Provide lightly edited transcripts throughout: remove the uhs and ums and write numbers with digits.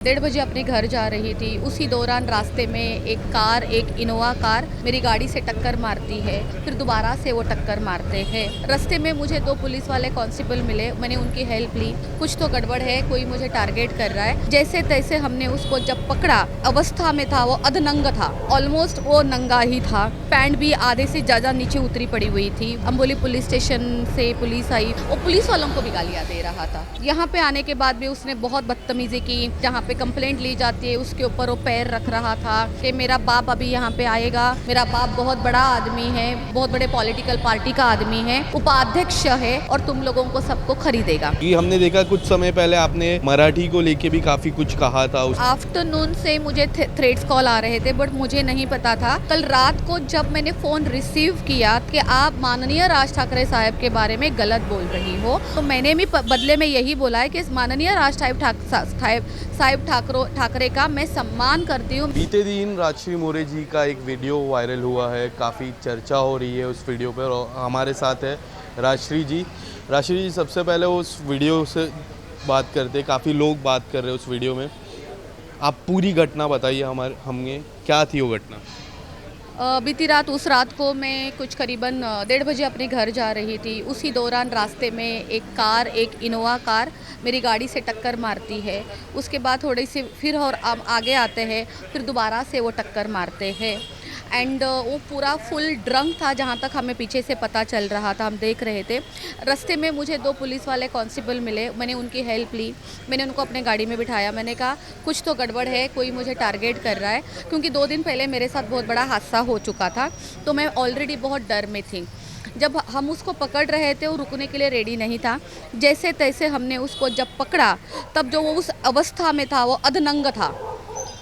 1:30 बजे अपने घर जा रही थी। उसी दौरान रास्ते में एक इनोवा कार मेरी गाड़ी से टक्कर मारती है। फिर दोबारा से वो टक्कर मारते हैं। रास्ते में मुझे 2 पुलिस वाले कांस्टेबल मिले। मैंने उनकी हेल्प ली। कुछ तो गड़बड़ है, कोई मुझे टारगेट कर रहा है। जैसे तैसे हमने उसको जब पकड़ा, अवस्था में था, वो अधनंग था, ऑलमोस्ट वो नंगा ही था। पैंट भी आधे से ज्यादा नीचे उतरी पड़ी हुई थी। अम्बोली पुलिस स्टेशन से पुलिस आई। वो पुलिस वालों को भी गालियां दे रहा था। यहाँ पे आने के बाद भी उसने बहुत बदतमीजी की। जहाँ पे कंप्लेंट ली जाती है उसके ऊपर वो पैर रख रहा था कि मेरा बाप अभी यहाँ पे आएगा। मेरा बाप बहुत बड़ा आदमी है, बहुत बड़े पॉलिटिकल पार्टी का आदमी है, उपाध्यक्ष है और तुम लोगों को सबको खरीदेगा। कि हमने देखा कुछ समय पहले आपने मराठी को लेके भी काफी कुछ कहा था। आफ्टरनून से मुझे थ्रेड्स कॉल आ रहे थे, बट मुझे नहीं पता था। कल रात को जब मैंने फोन रिसीव किया कि आप माननीय राज ठाकरे साहब के बारे में गलत बोल रही हो, तो मैंने भी बदले में यही बोला है कि माननीय राज साहिब ठाकरे का मैं सम्मान करती हूँ। बीते दिन राजश्री मोरे जी का एक वीडियो वायरल हुआ है, काफ़ी चर्चा हो रही है उस वीडियो पर और हमारे साथ है राजश्री जी। राजश्री जी, सबसे पहले उस वीडियो से बात करते, काफ़ी लोग बात कर रहे हैं उस वीडियो में। आप पूरी घटना बताइए हमें क्या थी वो घटना। बीती रात उस रात को मैं कुछ करीबन 1:30 बजे अपने घर जा रही थी। उसी दौरान रास्ते में एक इनोवा कार मेरी गाड़ी से टक्कर मारती है। उसके बाद थोड़ी सी फिर और आगे आते हैं, फिर दोबारा से वो टक्कर मारते हैं। एंड वो पूरा फुल ड्रंक था, जहाँ तक हमें पीछे से पता चल रहा था, हम देख रहे थे। रास्ते में मुझे 2 पुलिस वाले कांस्टेबल मिले। मैंने उनकी हेल्प ली। मैंने उनको अपने गाड़ी में बिठाया। मैंने कहा कुछ तो गड़बड़ है, कोई मुझे टारगेट कर रहा है, क्योंकि 2 दिन पहले मेरे साथ बहुत बड़ा हादसा हो चुका था। तो मैं ऑलरेडी बहुत डर में थी। जब हम उसको पकड़ रहे थे, वो रुकने के लिए रेडी नहीं था। जैसे तैसे हमने उसको जब पकड़ा, तब जो वो उस अवस्था में था, वो अधनंग था,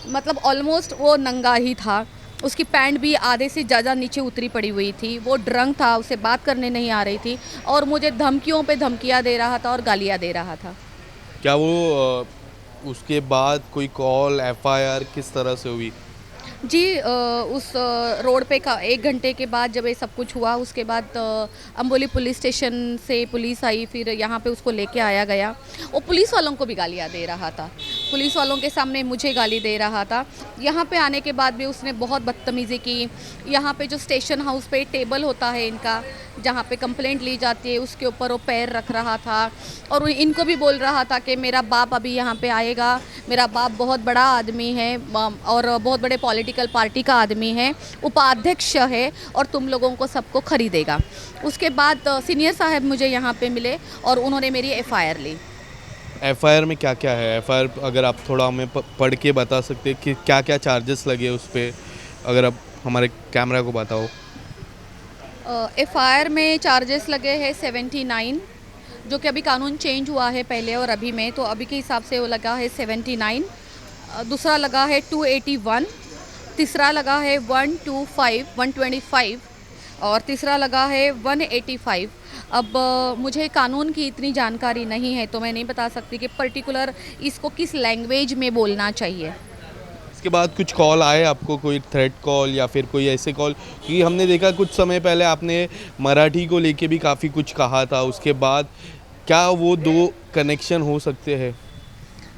मतलब ऑलमोस्ट वो नंगा ही था। उसकी पैंट भी आधे से ज़्यादा नीचे उतरी पड़ी हुई थी। वो ड्रंक था, उसे बात करने नहीं आ रही थी और मुझे धमकियों पे धमकियां दे रहा था और गालियां दे रहा था। क्या वो उसके बाद कोई कॉल एफआईआर किस तरह से हुई? जी, उस रोड पे का 1 घंटे के बाद जब ये सब कुछ हुआ, उसके बाद अम्बोली पुलिस स्टेशन से पुलिस आई। फिर यहाँ पे उसको लेके आया गया। वो पुलिस वालों को भी गालियाँ दे रहा था। पुलिस वालों के सामने मुझे गाली दे रहा था। यहाँ पे आने के बाद भी उसने बहुत बदतमीज़ी की। यहाँ पे जो स्टेशन हाउस पे टेबल होता है इनका, जहाँ पे कंप्लेंट ली जाती है, उसके ऊपर वो पैर रख रहा था और इनको भी बोल रहा था कि मेरा बाप अभी यहाँ पे आएगा। मेरा बाप बहुत बड़ा आदमी है और बहुत बड़े पॉलिटिकल पार्टी का आदमी है, उपाध्यक्ष है और तुम लोगों को सबको खरीदेगा। उसके बाद सीनियर साहब मुझे यहाँ पे मिले और उन्होंने मेरी एफआईआर ली। एफआईआर में क्या क्या है? एफआईआर अगर आप थोड़ा हमें पढ़ के बता सकते कि क्या क्या चार्जेस लगे उस पर, अगर आप हमारे कैमरा को बताओ। एफआईआर में चार्जेस लगे हैं 79, जो कि अभी कानून चेंज हुआ है पहले और अभी में, तो अभी के हिसाब से वो लगा है 79। दूसरा लगा है 281, तीसरा लगा है 125 और तीसरा लगा है 185। अब मुझे कानून की इतनी जानकारी नहीं है, तो मैं नहीं बता सकती कि पर्टिकुलर इसको किस लैंग्वेज में बोलना चाहिए। इसके बाद कुछ कॉल आए आपको, कोई थ्रेट कॉल या फिर कोई ऐसे कॉल? क्योंकि हमने देखा कुछ समय पहले आपने मराठी को लेके भी काफ़ी कुछ कहा था। उसके बाद क्या वो 2 कनेक्शन हो सकते हैं?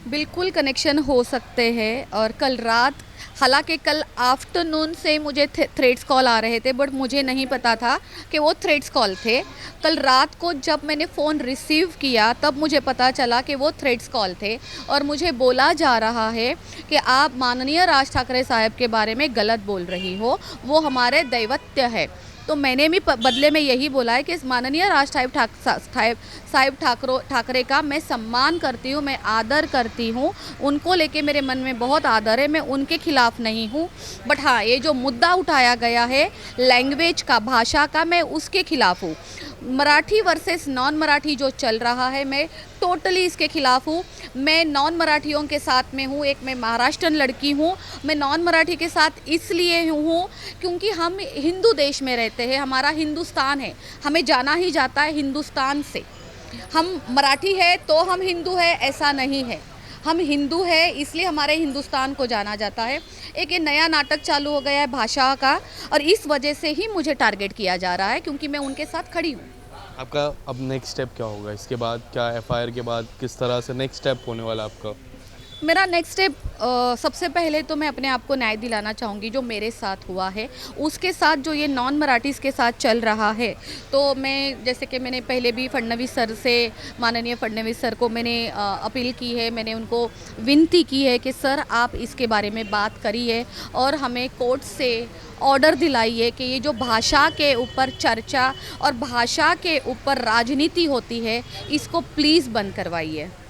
बिल्कुल कनेक्शन हो सकते हैं। और कल रात, हालांकि कल आफ्टरनून से मुझे थ्रेड्स कॉल आ रहे थे, बट मुझे नहीं पता था कि वो थ्रेड्स कॉल थे। कल रात को जब मैंने फ़ोन रिसीव किया, तब मुझे पता चला कि वो थ्रेड्स कॉल थे और मुझे बोला जा रहा है कि आप माननीय राज ठाकरे साहब के बारे में गलत बोल रही हो, वो हमारे दैवत्य है। तो मैंने भी बदले में यही बोला है कि माननीय राज साहिब ठाकरे का मैं सम्मान करती हूँ, मैं आदर करती हूँ। उनको लेके मेरे मन में बहुत आदर है, मैं उनके खिलाफ नहीं हूँ। बट हाँ, ये जो मुद्दा उठाया गया है लैंग्वेज का, भाषा का, मैं उसके खिलाफ हूँ। मराठी वर्सेस नॉन मराठी जो चल रहा है, मैं टोटली इसके खिलाफ हूँ। मैं नॉन मराठियों के साथ में हूँ। एक मैं महाराष्ट्रन लड़की हूँ। मैं नॉन मराठी के साथ इसलिए हूँ क्योंकि हम हिंदू देश में रहते हैं, हमारा हिंदुस्तान है, हमें जाना ही जाता है हिंदुस्तान से। हम मराठी है तो हम हिंदू है, ऐसा नहीं है। हम हिंदू है इसलिए हमारे हिंदुस्तान को जाना जाता है। एक ये नया नाटक चालू हो गया है भाषा का, और इस वजह से ही मुझे टारगेट किया जा रहा है, क्योंकि मैं उनके साथ खड़ी हूँ। आपका अब नेक्स्ट स्टेप क्या होगा? इसके बाद क्या एफआईआर के बाद किस तरह से नेक्स्ट स्टेप होने वाला आपका? मेरा नेक्स्ट स्टेप सबसे पहले तो मैं अपने आप को न्याय दिलाना चाहूँगी जो मेरे साथ हुआ है, उसके साथ जो ये नॉन मराठीज़ के साथ चल रहा है। तो मैं जैसे कि मैंने पहले भी फडणवीस सर से, माननीय फडणवीस सर को मैंने अपील की है, मैंने उनको विनती की है कि सर आप इसके बारे में बात करिए और हमें कोर्ट से ऑर्डर दिलाइए कि ये जो भाषा के ऊपर चर्चा और भाषा के ऊपर राजनीति होती है, इसको प्लीज़ बंद करवाइए।